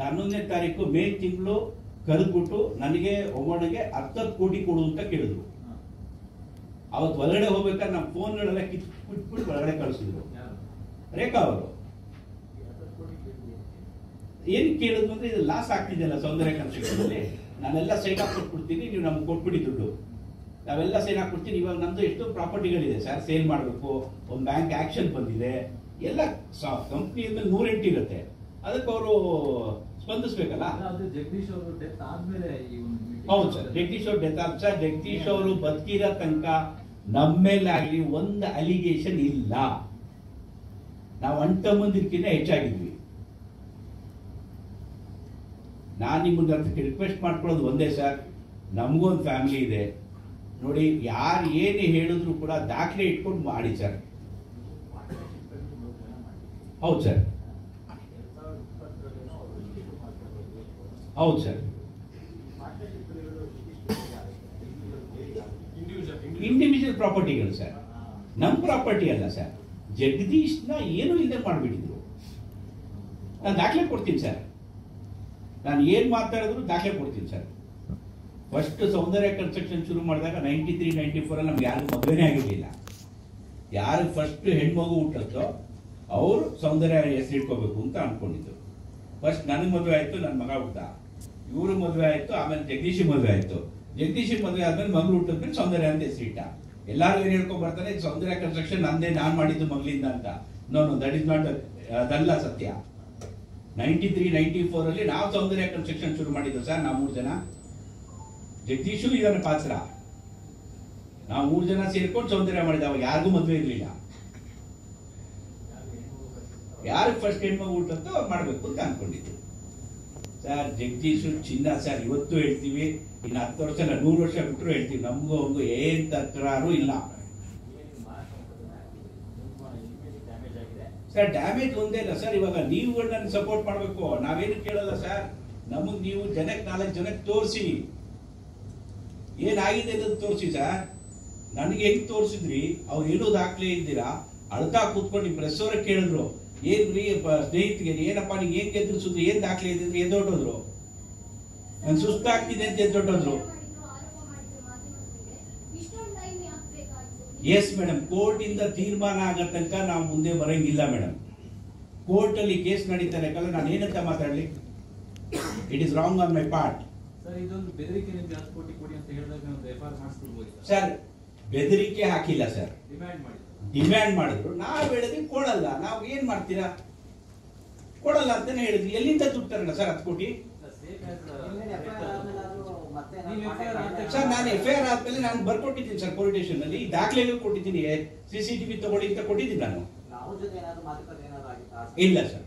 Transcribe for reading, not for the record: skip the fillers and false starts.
11ನೇ ತಾರೀಕು ಮೇ ತಿಂಗಳು ಕರೆದ್ಬಿಟ್ಟು ನನಗೆ ಒಬ್ಬನಿಗೆ 10 ಕೋಟಿ ಕೊಡು ಅಂತ ಕೇಳಿದ್ರು. ಅವತ್ತು ಒಳಗಡೆ ಹೋಗ್ಬೇಕಾದ್ರೆ ನಮ್ಮ ಫೋನ್ಗಳೆಲ್ಲ ಕಿತ್ಬಿಟ್ಟು ಒಳಗಡೆ ಕಳಿಸಿದ್ರು. ರೇಖಾ ಅವರು ಏನ್ ಕೇಳಿದ್ರು ಅಂದ್ರೆ ಇದು ಲಾಸ್ ಆಗ್ತಿದೆಯಲ್ಲ ಸೌಂದರ್ಯ ಕನ್ಸ್ಟ್ರಕ್ಷನ್ ಅಲ್ಲಿ, ನಾನೆಲ್ಲ ಸೈನ್ ಹಾಕೊಟ್ಬಿಡ್ತೀನಿ, ನೀವು ನಮ್ಗೆ ಕೊಟ್ಬಿಡಿ ದುಡ್ಡು, ನಾವೆಲ್ಲ ಸೈನ್ ಹಾಕೊಡ್ತೀನಿ. ಇವಾಗ ನಮ್ದು ಎಷ್ಟು ಪ್ರಾಪರ್ಟಿಗಳಿದೆ ಸರ್, ಸೇಲ್ ಮಾಡಬೇಕು, ಒಂದು ಬ್ಯಾಂಕ್ ಆಕ್ಷನ್ ಬಂದಿದೆ, ಎಲ್ಲ ಕಂಪ್ನಿ ಮೇಲೆ 108 ಇರುತ್ತೆ. ಅದಕ್ಕೆ ಅವರು ಸ್ಪಂದಿಸ್ಬೇಕಲ್ಲ. ಜಗದೀಶ್ ಅವರು ಡೆತ್ ಆದ್ಮೇಲೆ ಹೌದು ಸರ್, ಜಗದೀಶ್ ಅವ್ರ ಡೆತ್ ಆದ ಸರ್, ಜಗದೀಶ್ ಅವರು ಬದುಕಿರೋ ತನಕ ನಮ್ಮೇಲಾಗ್ಲಿ ಒಂದು ಅಲಿಗೇಷನ್ ಇಲ್ಲ. ನಾವು ಅಂಟಮಂದಿರ್ಕಿಂತ ಹೆಚ್ಚಾಗಿದ್ವಿ. ನಾನು ನಿಮ್ಮನ್ನ ರಿಕ್ವೆಸ್ಟ್ ಮಾಡ್ಕೊಳ್ಳೋದು ಒಂದೇ ಸರ್, ನಮಗೂ ಒಂದು ಫ್ಯಾಮಿಲಿ ಇದೆ ನೋಡಿ, ಯಾರು ಏನೇ ಹೇಳಿದ್ರು ಕೂಡ ದಾಖಲೆ ಇಟ್ಕೊಂಡು ಮಾಡಿ ಸರ್. ಹೌದು ಸರ್, ಹೌದು ಸರ್. ಇಂಡಿವಿಜುವಲ್ ಪ್ರಾಪರ್ಟಿಗಳು ಸರ್, ನಮ್ಮ ಪ್ರಾಪರ್ಟಿ ಅಲ್ಲ ಸರ್. ಜಗದೀಶ್ನ ಏನು ಇಲ್ಲದೆ ಮಾಡಿಬಿಟ್ಟಿದ್ರು. ನಾನು ದಾಖಲೆ ಕೊಡ್ತೀನಿ ಸರ್, ನಾನು ಏನ್ ಮಾತಾಡಿದ್ರು ದಾಖಲೆ ಕೊಡ್ತೀನಿ ಸರ್. ಫಸ್ಟ್ ಸೌಂದರ್ಯ ಕನ್ಸ್ಟ್ರಕ್ಷನ್ ಶುರು ಮಾಡಿದಾಗ 93, 94 ಅಲ್ಲಿ ನಮ್ಗೆ ಯಾರು ಮದುವೆನೇ ಆಗಿರಲಿಲ್ಲ. ಯಾರು ಫಸ್ಟ್ ಹೆಣ್ಮಗು ಹುಟ್ಟತ್ತೋ ಅವರು ಸೌಂದರ್ಯ ಹೆಸರು ಇಟ್ಕೋಬೇಕು ಅಂತ ಅನ್ಕೊಂಡಿದ್ರು. ಫಸ್ಟ್ ನನಗೆ ಮದುವೆ ಆಯ್ತು, ನನ್ನ ಮಗ ಹುಟ್ಟ, ಇವ್ರ ಮದುವೆ ಆಯ್ತು, ಆಮೇಲೆ ಜಗದೀಶ್ ಮದುವೆ ಆಯ್ತು, ಜಗದೀಶ್ ಮದುವೆ ಆದ್ಮೇಲೆ ಮಗಳು ಹುಟ್ಟಿದ್ಮೇಲೆ ಸೌಂದರ್ಯ ಅಂತ ಹೆಸರಿಟ್ಟ. ಎಲ್ಲಾರು ಏನ್ ಹೇಳ್ಕೊಂಡ್ ಬರ್ತಾರೆ, ಸೌಂದರ್ಯ ಕನ್ಸ್ಟ್ರಕ್ಷನ್ ನಂದೇ, ನಾನ್ ಮಾಡಿದ್ದು ಮಗಳಿಂದ ಅಂತ. ನೋ, ದಟ್ ಇಸ್ ನಾಟ್, ಅದಲ್ಲ ಸತ್ಯ. 93, 94 ಅಲ್ಲಿ ನಾವು ಸೌಂದರ್ಯ ಕನ್ಸ್ಟ್ರಕ್ಷನ್ ಶುರು ಮಾಡಿದ್ದು ಸರ್. ನಾವು 3 ಜನ, ಜಗದೀಶು ಇದನ್ನ ಪಾತ್ರ, ನಾವು 3 ಜನ ಸೇರ್ಕೊಂಡು ಸೌಂದರ್ಯ ಮಾಡಿದ. ಅವಾಗ ಯಾರಿಗೂ ಮದುವೆ ಇರಲಿಲ್ಲ. ಯಾರಿಗೆ ಫಸ್ಟ್ ಹೆಣ್ಮಗು ಹುಟ್ಟತ್ತೋ ಅವ್ರು ಮಾಡ್ಬೇಕು ಅಂತ ಅನ್ಕೊಂಡಿದ್ದು ಸರ್. ಜಗದೀಶು ಚಿನ್ನ ಸರ್, ಇವತ್ತು ಹೇಳ್ತೀವಿ, ಇನ್ನು 10 ವರ್ಷ ಇಲ್ಲ 100 ವರ್ಷ ಬಿಟ್ಟರು ಹೇಳ್ತೀವಿ, ನಮಗೂ ಅವ್ರಿಗೂ ಏನ್ ತಕರಾರು ಇಲ್ಲ ಸರ್. ಡ್ಯಾಮೇಜ್ ಒಂದೇ ಇಲ್ಲ ಸರ್. ಇವಾಗ ನೀವುಗಳು ನನ್ನ ಸಪೋರ್ಟ್ ಮಾಡಬೇಕು, ನಾವೇನು ಕೇಳಲ್ಲ ಸರ್. ನಮಗ್ ನೀವು ಜನಕ್ಕೆ 4 ಜನಕ್ಕೆ ತೋರಿಸಿ ಏನಾಗಿದೆ ಅನ್ನೋದು ತೋರಿಸಿ ಸರ್. ನನಗೆ ಹೆಂಗ್ ತೋರಿಸಿದ್ರಿ, ಅವ್ರು ಏನೋ ದಾಖಲೆ ಇದ್ದೀರಾ, ಅಳ್ತಾ ಕೂತ್ಕೊಂಡು ಪ್ರೆಸ್ ಅವ್ರ ಕೇಳಿದ್ರು, ಏನ್ರಿ ಸ್ನೇಹಿತರಿಗೆ ಏನಪ್ಪ ನಿಂಗೆ ಏನ್ ಎದುರಿಸಿದ್ರು, ಏನ್ ದಾಖಲೆ ಇದ್ದಿದ್ರು, ಎದ್ದೊಟ್ಟೋದ್ರು, ನನ್ ಸುಸ್ತಾಗ್ತಿದೆ ಅಂತ ಎದ್ದೊಟ್ಟೋದ್ರು. ಎಸ್ ಮೇಡಮ್, ಕೋರ್ಟ್ ಇಂದ ತೀರ್ಮಾನ ಆಗೋ ತನಕ ನಾವು ಮುಂದೆ ಬರಂಗಿಲ್ಲ ಮೇಡಮ್. ಕೋರ್ಟ್ ಅಲ್ಲಿ ಕೇಸ್ ನಡೀತಾರೆ, ನಾನು ಏನಂತ ಮಾತಾಡ್ಲಿ? It is wrong on my part sir. ಬೆದರಿಕೆ ಹಾಕಿಲ್ಲ ಸರ್, ಡಿಮ್ಯಾಂಡ್ ಮಾಡಿದ್ರು. ನಾವು ಹೇಳಿದ್ವಿ ಕೊಡಲ್ಲ. ನಾವು ಏನ್ ಮಾಡ್ತೀರಾ, ಕೊಡಲ್ಲ ಅಂತಾನೆ ಹೇಳಿದ್ವಿ. ಎಲ್ಲಿಂದ ದುಡ್ಡು ತರಲ್ಲ ಸರ್ 10 ಕೋಟಿ ಸರ್? ನಾನು FIR ಆದ್ಮೇಲೆ ನಾನು ಬರ್ಕೊಟ್ಟಿದ್ದೀನಿ ಸರ್ ಪೊಲೀಸ್ ಸ್ಟೇಷನ್ ಅಲ್ಲಿ, ದಾಖಲೆಗಳು ಕೊಟ್ಟಿದ್ದೀನಿ, CCTV ತಗೊಳ್ಳಿ ಅಂತ ಕೊಟ್ಟಿದ್ದೀನಿ ನಾನು. ಇಲ್ಲ ಸರ್.